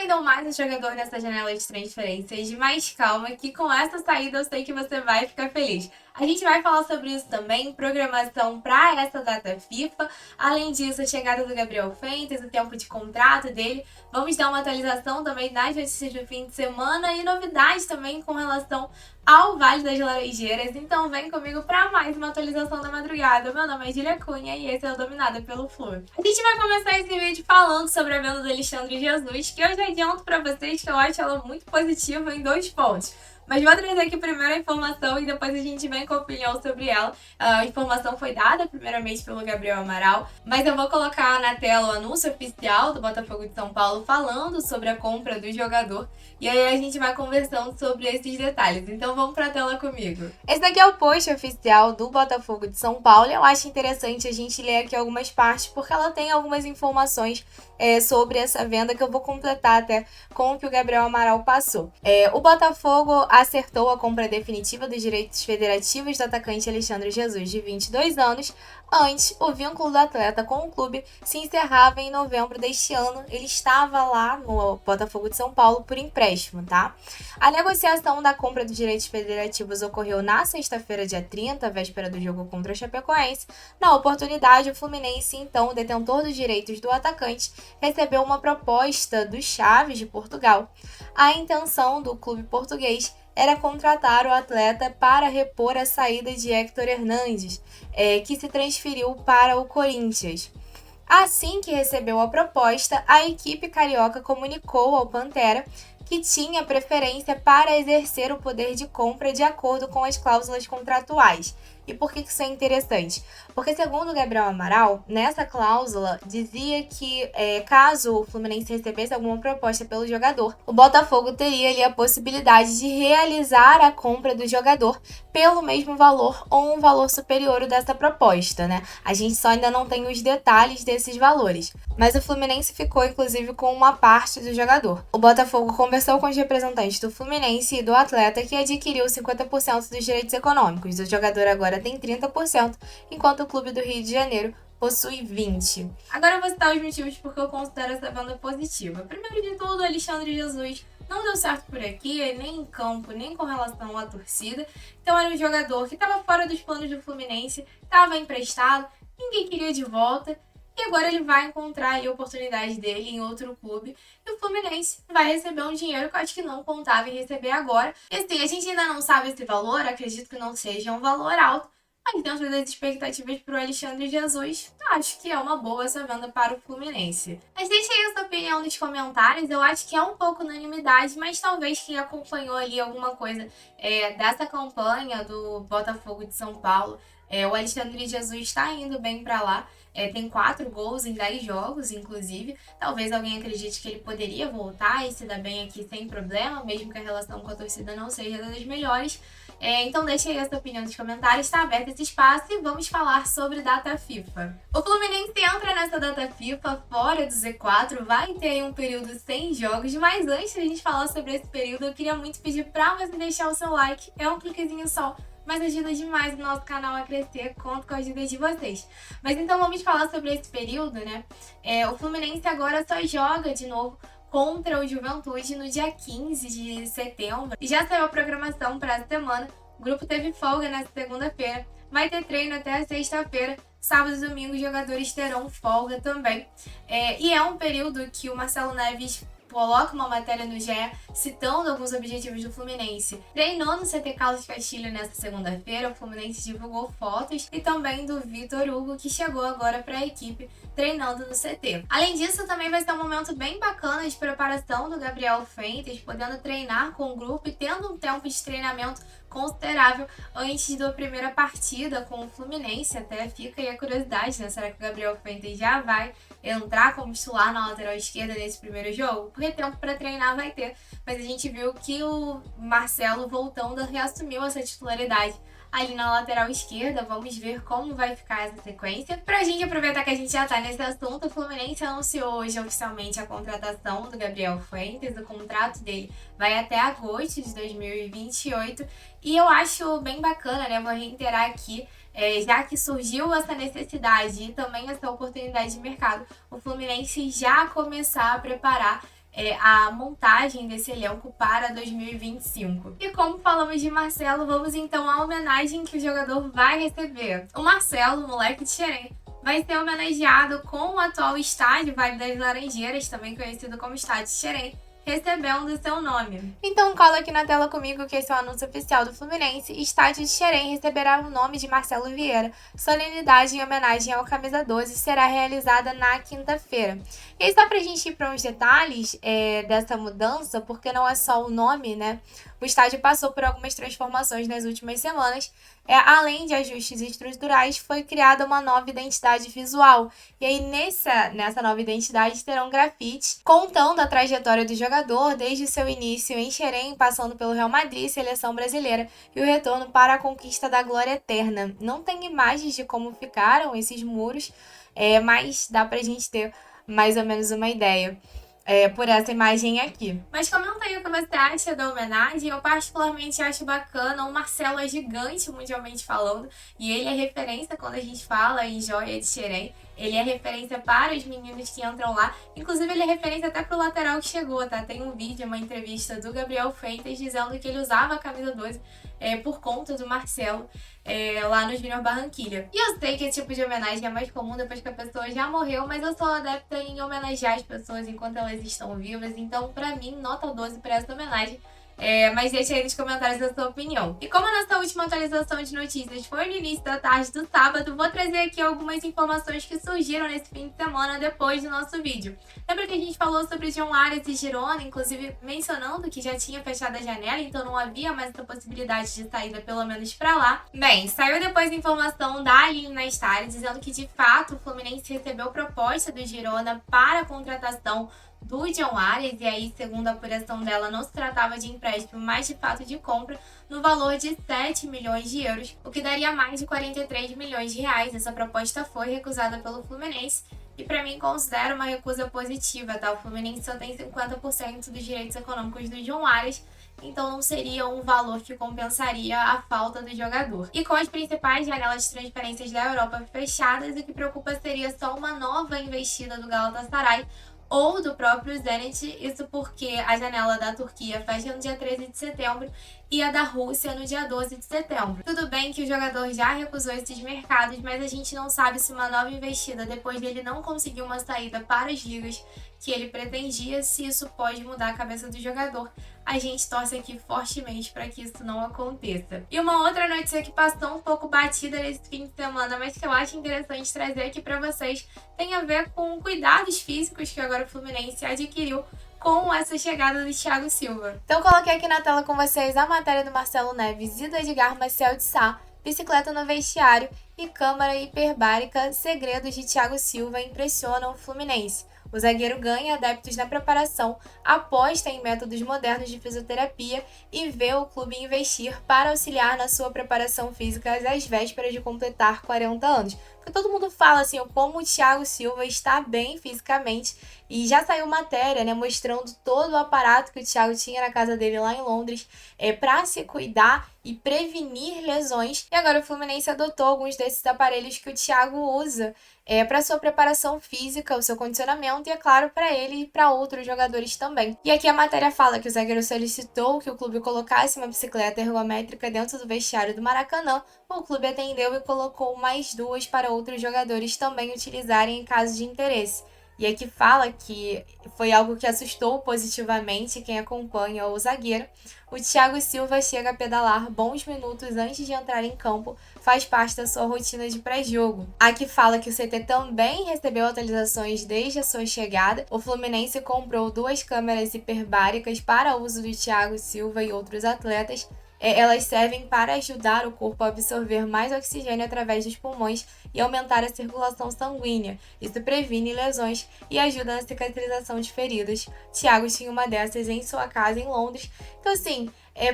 vendam mais o jogador nessa janela de transferências, mas calma que com essa saída eu sei que você vai ficar feliz. A gente vai falar sobre isso também, programação para essa data FIFA. Além disso, a chegada do Gabriel Fuentes, o tempo de contrato dele. Vamos dar uma atualização também das notícias do fim de semana e novidades também com relação ao Vale das Laranjeiras. Então vem comigo para mais uma atualização da madrugada. Meu nome é Julia Cunha e esse é o Dominada pelo Flu. A gente vai começar esse vídeo falando sobre a venda do Alexandre Jesus, que eu já adianto para vocês que eu acho ela muito positiva em 2 pontos. Mas vou trazer aqui primeiro a informação e depois a gente vem com a opinião sobre ela. A informação foi dada primeiramente pelo Gabriel Amaral, mas eu vou colocar na tela o anúncio oficial do Botafogo de São Paulo falando sobre a compra do jogador. E aí a gente vai conversando sobre esses detalhes. Então vamos pra tela comigo. Esse daqui é o post oficial do Botafogo de São Paulo. Eu acho interessante a gente ler aqui algumas partes, porque ela tem algumas informações sobre essa venda que eu vou completar até com o que o Gabriel Amaral passou. O Botafogo acertou a compra definitiva dos direitos federativos do atacante Alexandre Jesus, de 22 anos. Antes, o vínculo do atleta com o clube se encerrava em novembro deste ano. Ele estava lá no Botafogo de São Paulo por empréstimo, tá? A negociação da compra dos direitos federativos ocorreu na sexta-feira, dia 30, véspera do jogo contra a Chapecoense. Na oportunidade, o Fluminense, então detentor dos direitos do atacante, recebeu uma proposta do Chaves de Portugal. A intenção do clube português era contratar o atleta para repor a saída de Héctor Hernandes, que se transferiu para o Corinthians. Assim que recebeu a proposta, a equipe carioca comunicou ao Pantera que tinha preferência para exercer o poder de compra de acordo com as cláusulas contratuais. E por que isso é interessante? Porque, segundo o Gabriel Amaral, nessa cláusula dizia que caso o Fluminense recebesse alguma proposta pelo jogador, o Botafogo teria ali a possibilidade de realizar a compra do jogador pelo mesmo valor ou um valor superior dessa proposta, né? A gente só ainda não tem os detalhes desses valores. Mas o Fluminense ficou, inclusive, com uma parte do jogador. O Botafogo conversou com os representantes do Fluminense e do atleta, que adquiriu 50% dos direitos econômicos. O jogador agora tem 30%, enquanto o clube do Rio de Janeiro possui 20%. Agora eu vou citar os motivos porque eu considero essa venda positiva. Primeiro de tudo, Alexandre Jesus não deu certo por aqui, nem em campo, nem com relação à torcida. Então era um jogador que estava fora dos planos do Fluminense, estava emprestado, ninguém queria de volta. E agora ele vai encontrar a oportunidade dele em outro clube. E o Fluminense vai receber um dinheiro que eu acho que não contava em receber agora. E assim, a gente ainda não sabe esse valor, acredito que não seja um valor alto. Mas dentro das expectativas para o Alexandre Jesus, acho que é uma boa essa venda para o Fluminense. Mas deixa aí a sua opinião nos comentários. Eu acho que é um pouco unanimidade, mas talvez quem acompanhou ali alguma coisa dessa campanha do Botafogo de São Paulo, o Alexandre Jesus está indo bem para lá. Tem 4 gols em 10 jogos, inclusive. Talvez alguém acredite que ele poderia voltar e se dar bem aqui sem problema, mesmo que a relação com a torcida não seja das melhores. Então deixa aí a sua opinião nos comentários, está aberto esse espaço e vamos falar sobre data FIFA. O Fluminense entra nessa data FIFA fora do Z4, vai ter aí um período sem jogos, mas antes de a gente falar sobre esse período, eu queria muito pedir para você deixar o seu like, é um cliquezinho só, mas ajuda demais o nosso canal a crescer, conto com a ajuda de vocês. Mas então vamos falar sobre esse período, né? O Fluminense agora só joga de novo contra o Juventude no dia 15 de setembro. E já saiu a programação para essa semana. O grupo teve folga nessa segunda-feira, vai ter treino até a sexta-feira. Sábado e domingo os jogadores terão folga também. E é um período que o Marcelo Neves coloca uma matéria no GE citando alguns objetivos do Fluminense. Treinou no CT Carlos Castilho nesta segunda-feira, o Fluminense divulgou fotos e também do Vitor Hugo, que chegou agora para a equipe treinando no CT. Além disso, também vai ser um momento bem bacana de preparação do Gabriel Fuentes, podendo treinar com o grupo e tendo um tempo de treinamento considerável antes da primeira partida com o Fluminense. Até fica aí a curiosidade, né? Será que o Gabriel Fuentes já vai entrar como titular na lateral esquerda nesse primeiro jogo? Porque tempo para treinar vai ter, mas a gente viu que o Marcelo voltando reassumiu essa titularidade ali na lateral esquerda. Vamos ver como vai ficar essa sequência. Pra gente aproveitar que a gente já tá nesse assunto, o Fluminense anunciou hoje oficialmente a contratação do Gabriel Fuentes. O contrato dele vai até agosto de 2028 e eu acho bem bacana, né? Vou reiterar aqui, já que surgiu essa necessidade e também essa oportunidade de mercado, o Fluminense já começar a preparar a montagem desse elenco para 2025. E como falamos de Marcelo, vamos então à homenagem que o jogador vai receber. O Marcelo, moleque de Xerém, vai ser homenageado com o atual estádio Vale das Laranjeiras, também conhecido como Estádio Xerém, recebendo seu nome. Então cola aqui na tela comigo que esse é o anúncio oficial do Fluminense. Estádio de Xerém receberá o nome de Marcelo Vieira. Solenidade em homenagem ao camisa 12 será realizada na quinta-feira. E aí, só pra gente ir para uns detalhes dessa mudança, porque não é só o nome, né? O estádio passou por algumas transformações nas últimas semanas. Além de ajustes estruturais, foi criada uma nova identidade visual. E aí, nessa nova identidade, terão grafites contando a trajetória do jogador desde o seu início em Xerém, passando pelo Real Madrid, seleção brasileira, e o retorno para a conquista da glória eterna. Não tem imagens de como ficaram esses muros, mas dá pra gente ter mais ou menos uma ideia. Por essa imagem aqui. Mas comenta aí o que você acha da homenagem. Eu particularmente acho bacana. O Marcelo é gigante mundialmente falando, e ele é referência quando a gente fala em joia de Xerém. Ele é referência para os meninos que entram lá. Inclusive, ele é referência até pro lateral que chegou, tá? Tem um vídeo, uma entrevista do Gabriel Freitas dizendo que ele usava a camisa 12 por conta do Marcelo lá no Júnior Barranquilla. E eu sei que esse tipo de homenagem é mais comum depois que a pessoa já morreu, mas eu sou adepta em homenagear as pessoas enquanto elas estão vivas. Então, pra mim, nota 12 para essa homenagem. Mas deixa aí nos comentários a sua opinião. E como a nossa última atualização de notícias foi no início da tarde do sábado, vou trazer aqui algumas informações que surgiram nesse fim de semana depois do nosso vídeo. Lembra que a gente falou sobre John Arias e Girona, inclusive mencionando que já tinha fechado a janela, então não havia mais essa possibilidade de saída, pelo menos pra lá? Bem, saiu depois a informação da Aline Nastari dizendo que de fato o Fluminense recebeu proposta do Girona para a contratação do John Arias, e aí, segundo a apuração dela, não se tratava de empréstimo, mas de fato de compra, no valor de 7 milhões de euros, o que daria mais de 43 milhões de reais. Essa proposta foi recusada pelo Fluminense, e para mim considero uma recusa positiva, tá? O Fluminense só tem 50% dos direitos econômicos do John Arias, então não seria um valor que compensaria a falta do jogador. E com as principais janelas de transferências da Europa fechadas, o que preocupa seria só uma nova investida do Galatasaray ou do próprio Zenit, isso porque a janela da Turquia fecha no dia 13 de setembro e a da Rússia no dia 12 de setembro. Tudo bem que o jogador já recusou esses mercados, mas a gente não sabe se uma nova investida, depois dele não conseguir uma saída para as ligas que ele pretendia, se isso pode mudar a cabeça do jogador. A gente torce aqui fortemente para que isso não aconteça. E uma outra notícia que passou um pouco batida nesse fim de semana, mas que eu acho interessante trazer aqui para vocês, tem a ver com cuidados físicos que agora o Fluminense adquiriu com essa chegada do Thiago Silva. Então coloquei aqui na tela com vocês a matéria do Marcelo Neves e do Edgar Maciel de Sá, bicicleta no vestiário e câmara hiperbárica, segredos de Thiago Silva impressionam o Fluminense. O zagueiro ganha adeptos na preparação, aposta em métodos modernos de fisioterapia e vê o clube investir para auxiliar na sua preparação física às vésperas de completar 40 anos. Porque todo mundo fala assim, como o Thiago Silva está bem fisicamente, e já saiu matéria, né, mostrando todo o aparato que o Thiago tinha na casa dele lá em Londres para se cuidar e prevenir lesões. E agora o Fluminense adotou alguns desses aparelhos que o Thiago usa para sua preparação física, o seu condicionamento e, é claro, para ele e para outros jogadores também. E aqui a matéria fala que o zagueiro solicitou que o clube colocasse uma bicicleta ergométrica dentro do vestiário do Maracanã. O clube atendeu e colocou mais duas para outros jogadores também utilizarem em caso de interesse. E aqui fala que foi algo que assustou positivamente quem acompanha o zagueiro. O Thiago Silva chega a pedalar bons minutos antes de entrar em campo, faz parte da sua rotina de pré-jogo. Aqui fala que o CT também recebeu atualizações desde a sua chegada. O Fluminense comprou 2 câmeras hiperbáricas para uso do Thiago Silva e outros atletas. Elas servem para ajudar o corpo a absorver mais oxigênio através dos pulmões e aumentar a circulação sanguínea. Isso previne lesões e ajuda na cicatrização de feridas. Thiago tinha uma dessas em sua casa em Londres. Então, assim,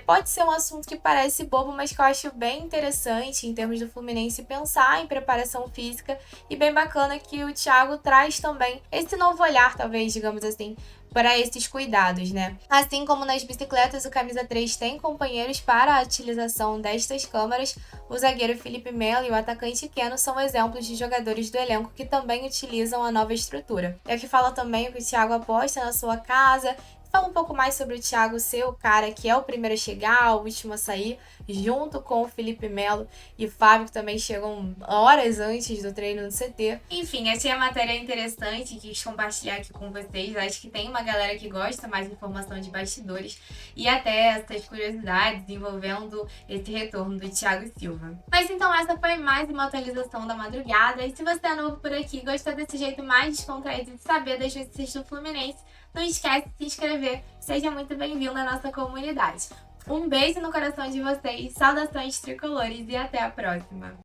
pode ser um assunto que parece bobo, mas que eu acho bem interessante em termos do Fluminense pensar em preparação física, e bem bacana que o Thiago traz também esse novo olhar, talvez, digamos assim, para esses cuidados, né? Assim como nas bicicletas, o camisa 3 tem companheiros para a utilização destas câmeras, o zagueiro Felipe Melo e o atacante Keno são exemplos de jogadores do elenco que também utilizam a nova estrutura. E aqui fala também que o Thiago aposta na sua casa. Fala um pouco mais sobre o Thiago ser o cara que é o primeiro a chegar, o último a sair, junto com o Felipe Melo e o Fábio, que também chegam horas antes do treino no CT. Enfim, achei a matéria interessante e quis compartilhar aqui com vocês. Acho que tem uma galera que gosta mais de informação de bastidores e até essas curiosidades envolvendo esse retorno do Thiago Silva. Mas então essa foi mais uma atualização da madrugada. E se você é novo por aqui e gostou desse jeito mais descontraído de saber das notícias do Fluminense, não esquece de se inscrever, seja muito bem-vindo à nossa comunidade. Um beijo no coração de vocês, saudações tricolores e até a próxima!